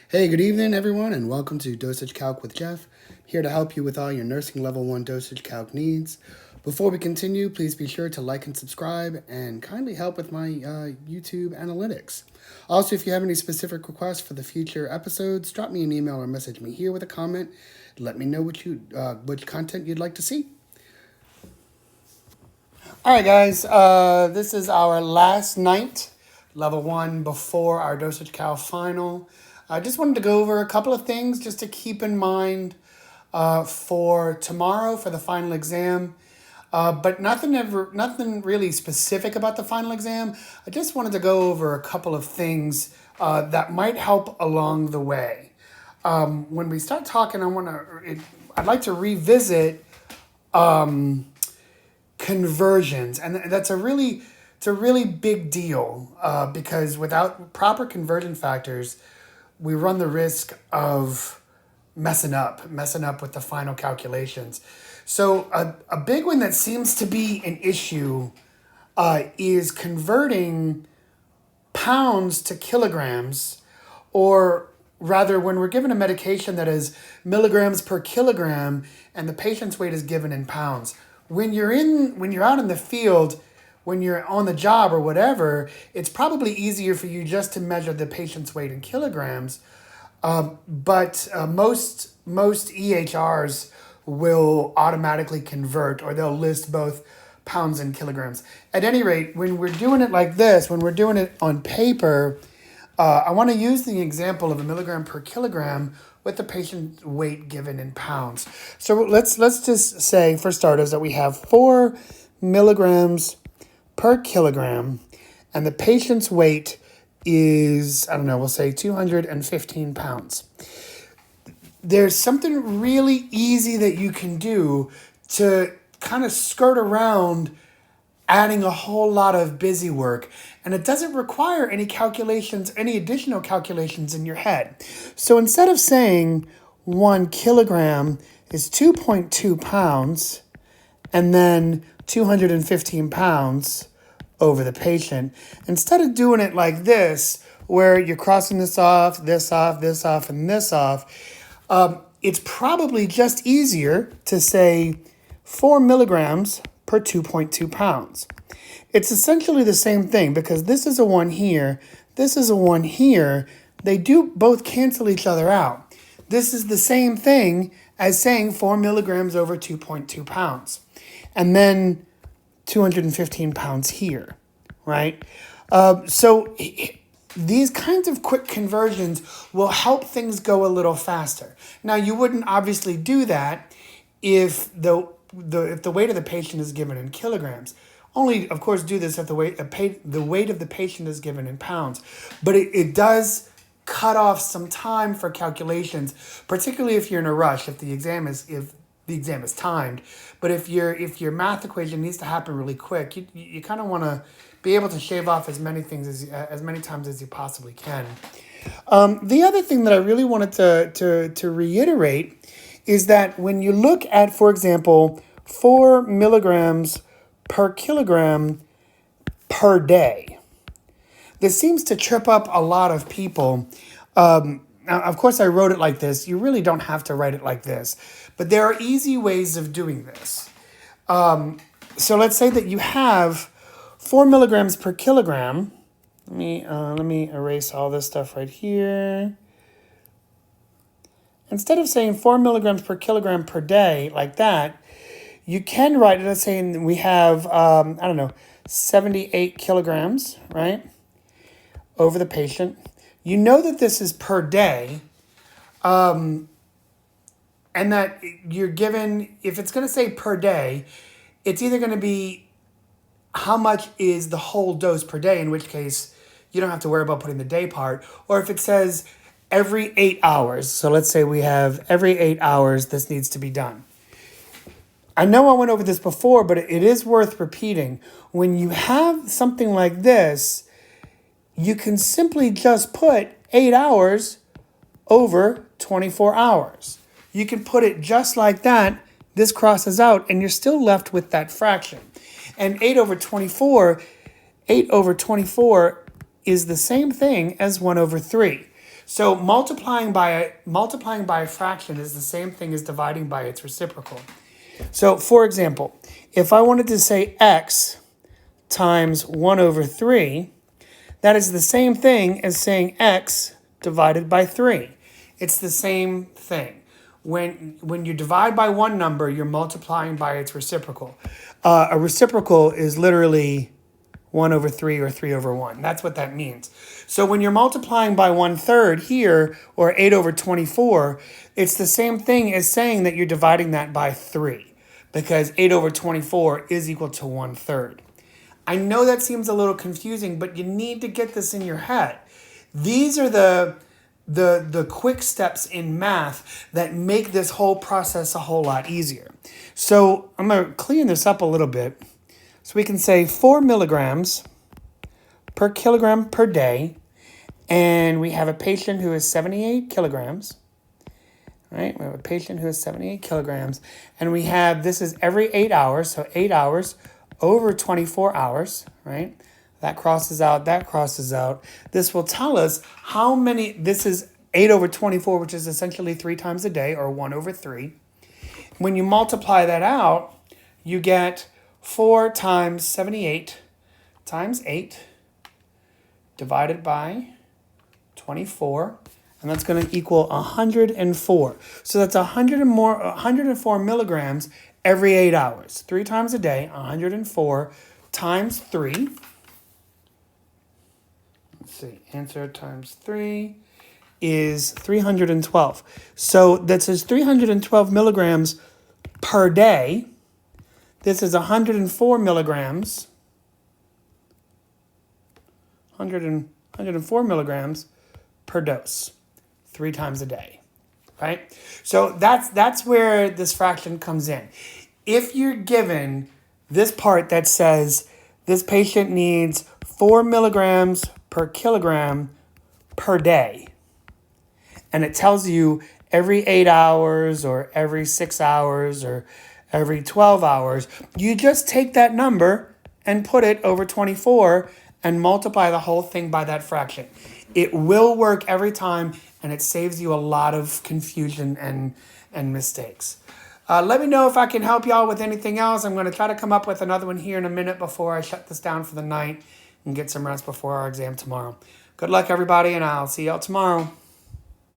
Hey, good evening, everyone, and welcome to Dosage Calc with Jeff. Here to help you with all your nursing level 1 dosage calc needs. Before we continue, please be sure to like and subscribe and kindly help with my YouTube analytics. Also, if you have any specific requests for the future episodes, drop me an email or message me here with a comment. Let me know which content you'd like to see. All right, guys, this is our last night, level 1, before our dosage cal final. I just wanted to go over a couple of things just to keep in mind for tomorrow for the final exam. But nothing really specific about the final exam. I just wanted to go over a couple of things that might help along the way. When we start talking, I'd like to revisit conversions, and it's a really big deal because without proper conversion factors, we run the risk of messing up with the final calculations. So a big one that seems to be an issue is converting pounds to kilograms, or rather when we're given a medication that is milligrams per kilogram and the patient's weight is given in pounds. When you're out in the field, when you're on the job or whatever, it's probably easier for you just to measure the patient's weight in kilograms. But most EHRs will automatically convert, or they'll list both pounds and kilograms. At any rate, when we're doing it like this, when we're doing it on paper, I want to use the example of a milligram per kilogram with the patient weight given in pounds. So let's just say, for starters, that we have 4 milligrams per kilogram, and the patient's weight is, we'll say 215 pounds. There's something really easy that you can do to kind of skirt around adding a whole lot of busy work, and it doesn't require any additional calculations in your head. So instead of saying 1 kilogram is 2.2 pounds and then 215 pounds over the patient, instead of doing it like this, where you're crossing this off, and this off, it's probably just easier to say 4 milligrams per 2.2 pounds. It's essentially the same thing because this is a 1 here, this is a 1 here. They do both cancel each other out. This is the same thing as saying 4 milligrams over 2.2 pounds. And then 215 pounds here, right? So these kinds of quick conversions will help things go a little faster. Now, you wouldn't obviously do that if the weight of the patient is given in kilograms. Only, of course, do this if the weight of the patient is given in pounds. But it does cut off some time for calculations, particularly if you're in a rush, if the exam is timed. But if your math equation needs to happen really quick, you kind of want to be able to shave off as many times as you possibly can. The other thing that I really wanted to reiterate is that when you look at, for example, 4 milligrams per kilogram per day, this seems to trip up a lot of people. Now, of course, I wrote it like this. You really don't have to write it like this, but there are easy ways of doing this. So let's say that you have 4 milligrams per kilogram. Let me erase all this stuff right here. Instead of saying 4 milligrams per kilogram per day like that, you can write it as saying we have, 78 kilograms, right, over the patient. You know that this is per day, and that you're given, if it's going to say per day, it's either going to be how much is the whole dose per day, in which case you don't have to worry about putting the day part, or if it says every 8 hours. So let's say we have every 8 hours this needs to be done. I know I went over this before, but it is worth repeating. When you have something like this, you can simply just put 8 hours over 24 hours. You can put it just like that. This crosses out, and you're still left with that fraction. And 8 over 24 is the same thing as 1 over 3. So multiplying by a fraction is the same thing as dividing by its reciprocal. So for example, if I wanted to say x times 1 over 3, that is the same thing as saying x divided by 3. It's the same thing. When you divide by one number, you're multiplying by its reciprocal. A reciprocal is literally 1 over 3 or 3 over 1. That's what that means. So when you're multiplying by 1/3 here, or 8 over 24, it's the same thing as saying that you're dividing that by 3, because 8 over 24 is equal to 1/3. I know that seems a little confusing, but you need to get this in your head. These are the quick steps in math that make this whole process a whole lot easier. So I'm going to clean this up a little bit. So we can say 4 milligrams per kilogram per day. And we have a patient who is 78 kilograms. Right? We have a patient who is 78 kilograms. And we have, this is every 8 hours. So 8 hours over 24 hours, right? That crosses out, that crosses out. This will tell us how many, this is 8 over 24, which is essentially 3 times a day, or 1 over 3. When you multiply that out, you get 4 times 78 times 8 divided by 24, and that's going to equal 104. So that's 104 milligrams every 8 hours. 3 times a day, 104 times 3. Let's see, answer times 3 is 312. So that says 312 milligrams per day. This is 104 milligrams. 104 milligrams per dose, 3 times a day, right? So that's where this fraction comes in. If you're given this part that says this patient needs 4 milligrams per kilogram per day, and it tells you every 8 hours or every 6 hours or every 12 hours, you just take that number and put it over 24 and multiply the whole thing by that fraction. It will work every time, and it saves you a lot of confusion and mistakes. Let me know if I can help y'all with anything else. I'm going to try to come up with another one here in a minute before I shut this down for the night and get some rest before our exam tomorrow. Good luck, everybody, and I'll see y'all tomorrow.